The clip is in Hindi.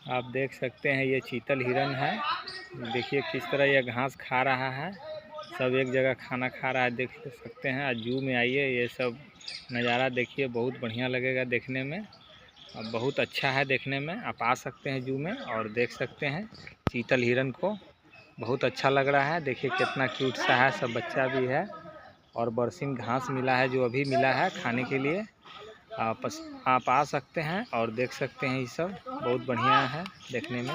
आप देख सकते हैं ये चीतल हिरन है। देखिए किस तरह यह घास खा रहा है। सब एक जगह खाना खा रहा है, देख सकते हैं। आज जू में आइए, ये सब नज़ारा देखिए, बहुत बढ़िया लगेगा देखने में। और बहुत अच्छा है देखने में। आप आ सकते हैं जू में और देख सकते हैं चीतल हिरन को। बहुत अच्छा लग रहा है। देखिए कितना क्यूट सा है, सब बच्चा भी है। और बरसीन घास मिला है, जो अभी मिला है खाने के लिए। आप आ सकते हैं और देख सकते हैं। ये सब बहुत बढ़िया है देखने में।